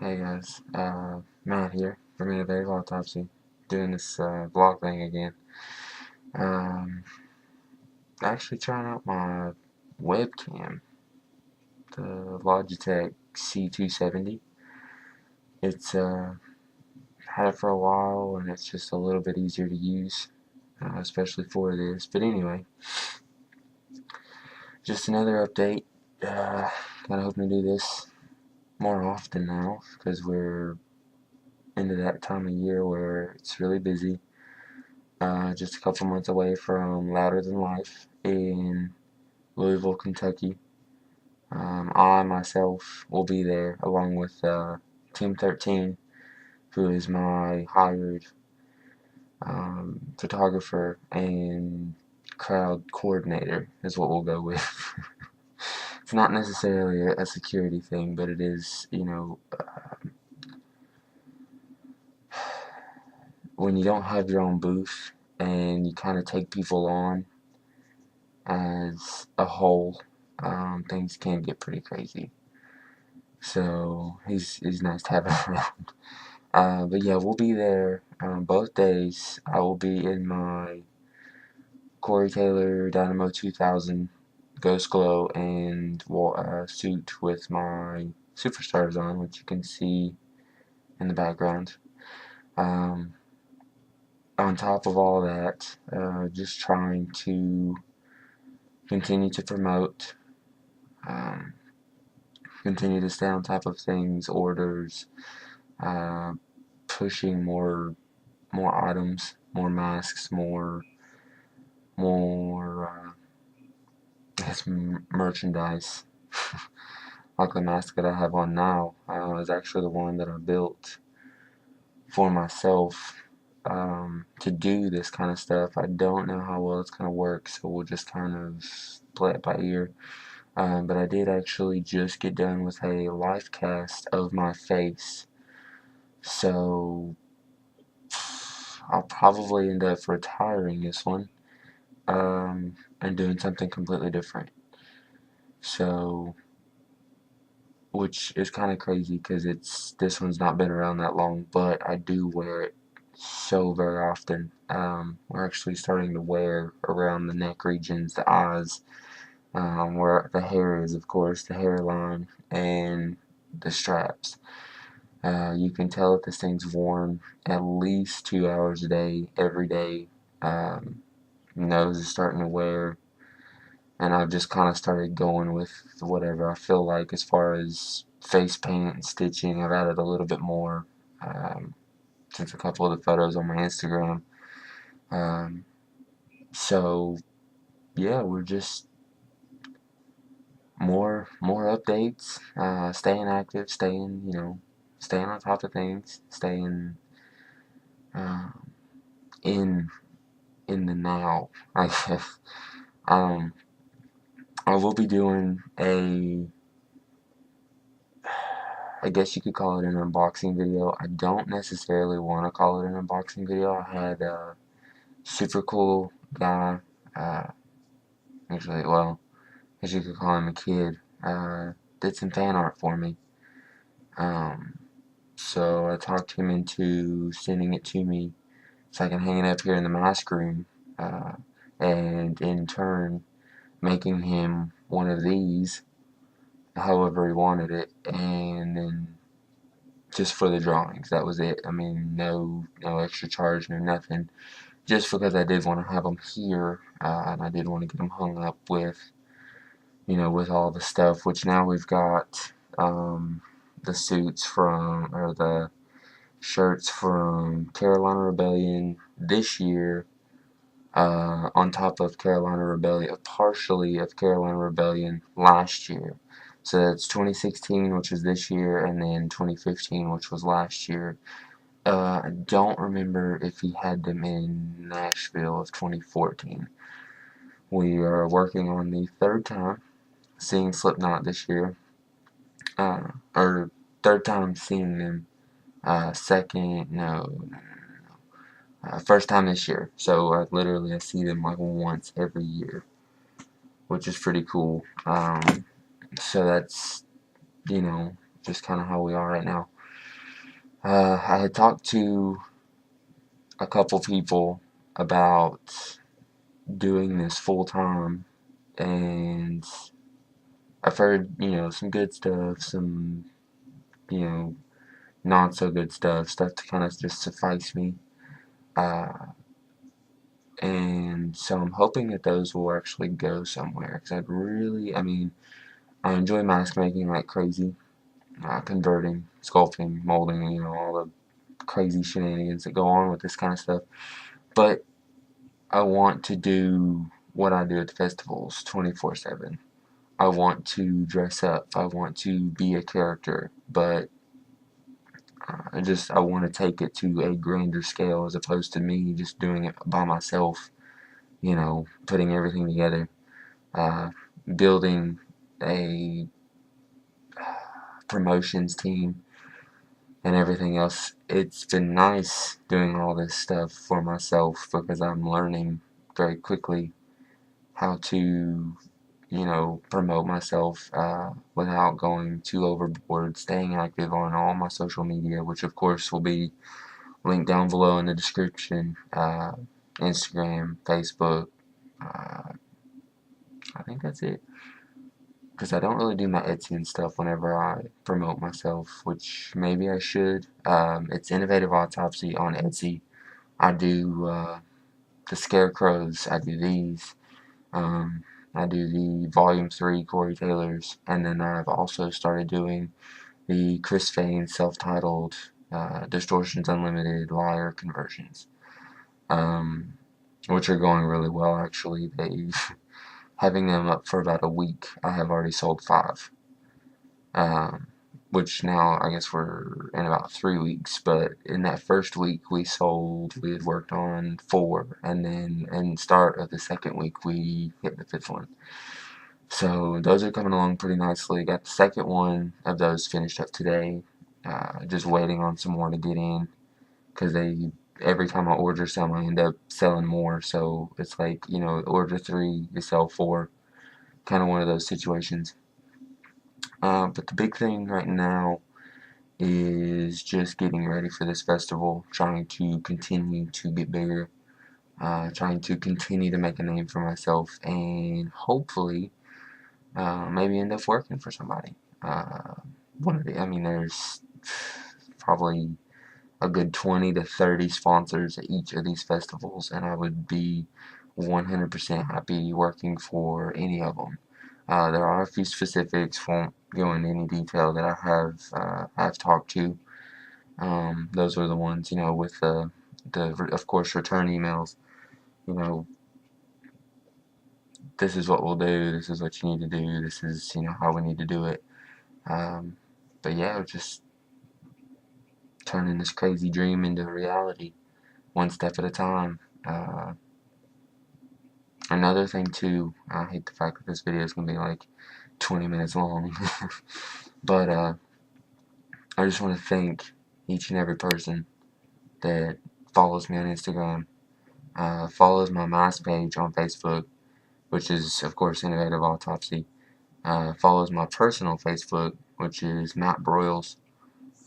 Hey guys, Matt here from Innovative Autopsy, doing this vlog thing again. Um, Actually trying out my webcam, the Logitech C270. It's had it for a while and it's just a little bit easier to use, especially for this. But anyway, just another update. Kind of hoping to do this more often now because we're into that time of year where it's really busy. Just a couple months away from Louder Than Life in Louisville, Kentucky. I myself will be there along with Team 13, who is my hired photographer and crowd coordinator, is what we'll go with. It's not necessarily a security thing, but it is, when you don't have your own booth and you kind of take people on as a whole, things can get pretty crazy. So he's nice to have around. But yeah, we'll be there both days. I will be in my Corey Taylor Dynamo 2000 Ghost Glow and suit with my Superstars on, which you can see in the background. Um, on top of all that, just trying to continue to promote, um, continue to stay on top of things, orders, uh, pushing more items, more masks, more I guess merchandise. Like the mask that I have on now is actually the one that I built for myself to do this kind of stuff. I don't know how well it's gonna work, so we'll just kind of play it by ear. But I did actually just get done with a live cast of my face, so I'll probably end up retiring this one and doing something completely different. So, which is kind of crazy because this one's not been around that long, but I do wear it so very often. We're actually starting to wear around the neck regions, the eyes, where the hair is, of course, the hairline, and the straps. You can tell that this thing's worn at least 2 hours a day, every day. Nose is starting to wear, and I've just kind of started going with whatever I feel like as far as face paint and stitching. I've added a little bit more um, since a couple of the photos on my Instagram. Um, so yeah, we're just more updates, staying active, staying on top of things, staying um, in in the now, I guess. Um, I will be doing I guess you could call it an unboxing video. I don't necessarily want to call it an unboxing video. I had a super cool guy, uh, actually, well, I guess you could call him a kid, did some fan art for me. Um, so I talked him into sending it to me so I can hang it up here in the mask room, uh, and in turn making him one of these, however he wanted it, and then just for the drawings. That was it. I mean, no extra charge, no nothing. Just because I did want to have them here, and I did want to get them hung up with, with all the stuff. Which now we've got the suits from, or the shirts from Carolina Rebellion this year, on top of Carolina Rebellion, partially of Carolina Rebellion last year. So that's 2016, which was this year, and then 2015, which was last year. I don't remember if he had them in Nashville of 2014. We are working on the third time seeing Slipknot this year, or third time seeing them. Second, no, first time this year. So literally I see them like once every year, which is pretty cool. So that's, just kind of how we are right now. I had talked to a couple people about doing this full time, and I've heard, some good stuff, some, you know, not so good stuff to kind of just suffice me. Uh, and so I'm hoping that those will actually go somewhere, because I enjoy mask making like crazy, converting, sculpting, molding, all the crazy shenanigans that go on with this kind of stuff. But I want to do what I do at the festivals 24/7. I want to dress up. I want to be a character, but I want to take it to a grander scale as opposed to me just doing it by myself. Putting everything together, uh, building a promotions team and everything else. It's been nice doing all this stuff for myself because I'm learning very quickly how to, promote myself without going too overboard, staying active on all my social media, which of course will be linked down below in the description. Instagram, Facebook, uh, I think that's it. Because I don't really do my Etsy and stuff whenever I promote myself, which maybe I should. It's Innovative Autopsy on Etsy. I do the Scarecrows, I do these. Um, I do the Volume 3 Corey Taylors, and then I've also started doing the Chris Fane self-titled Distortions Unlimited Liar conversions, um, which are going really well actually. Having them up for about a week, I have already sold 5. Um, which now I guess we're in about 3 weeks, but in that first week we had worked on 4, and then in the start of the second week we hit the 5th one. So those are coming along pretty nicely. Got the second one of those finished up today. Just waiting on some more to get in, because every time I order some I end up selling more, so it's like, order 3 you sell 4, kind of one of those situations. But the big thing right now is just getting ready for this festival, trying to continue to get bigger, trying to continue to make a name for myself, and hopefully maybe end up working for somebody. Uh, there's probably a good 20 to 30 sponsors at each of these festivals, and I would be 100% happy working for any of them. There are a few specifics, won't go into any detail, that I have talked to. Those are the ones, with the of course return emails. You know, this is what we'll do. This is what you need to do. This is, how we need to do it. Um, but yeah, just turning this crazy dream into reality, one step at a time. Another thing too, I hate the fact that this video is gonna be like 20 minutes long, but I just want to thank each and every person that follows me on Instagram, follows my MySpace page on Facebook, which is of course Innovative Autopsy, follows my personal Facebook, which is Matt Broyles,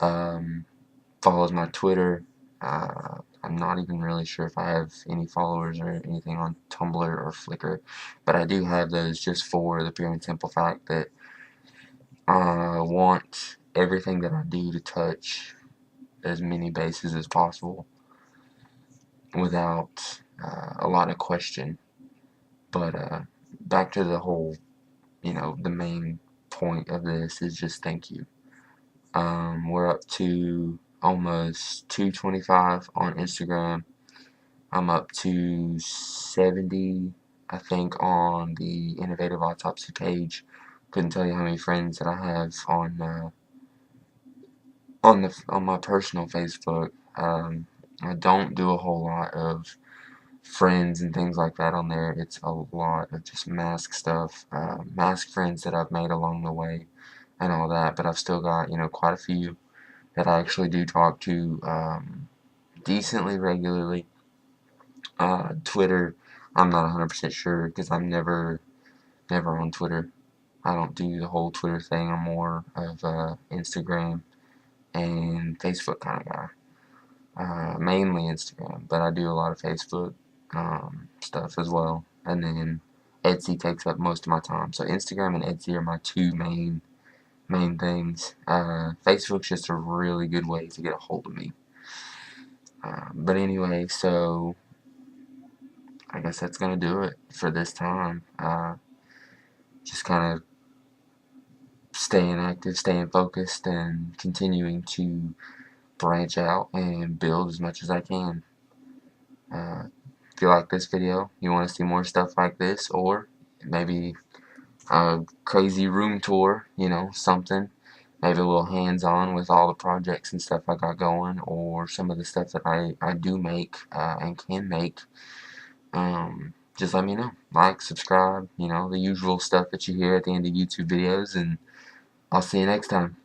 follows my Twitter. I'm not even really sure if I have any followers or anything on Tumblr or Flickr, but I do have those just for the pure and simple fact that I want everything that I do to touch as many bases as possible without a lot of question. But back to the whole, the main point of this is just thank you. We're up to almost 225 on Instagram. I'm up to 70, I think, on the Innovative Autopsy page. Couldn't tell you how many friends that I have on my personal Facebook. I don't do a whole lot of friends and things like that on there. It's a lot of just mask stuff, mask friends that I've made along the way, and all that. But I've still got, quite a few that I actually do talk to decently regularly. Twitter, I'm not 100% sure because I'm never on Twitter. I don't do the whole Twitter thing. I'm more of Instagram and Facebook kind of guy. Mainly Instagram, but I do a lot of Facebook stuff as well. And then Etsy takes up most of my time. So Instagram and Etsy are my two main things. Facebook's just a really good way to get a hold of me. But anyway, so I guess that's gonna do it for this time. Just kind of staying active, staying focused, and continuing to branch out and build as much as I can. If you like this video, you want to see more stuff like this, or maybe a crazy room tour, you know, something, maybe a little hands-on with all the projects and stuff I got going, or some of the stuff that I do make and can make, just let me know. Like, subscribe, you know, the usual stuff that you hear at the end of YouTube videos, and I'll see you next time.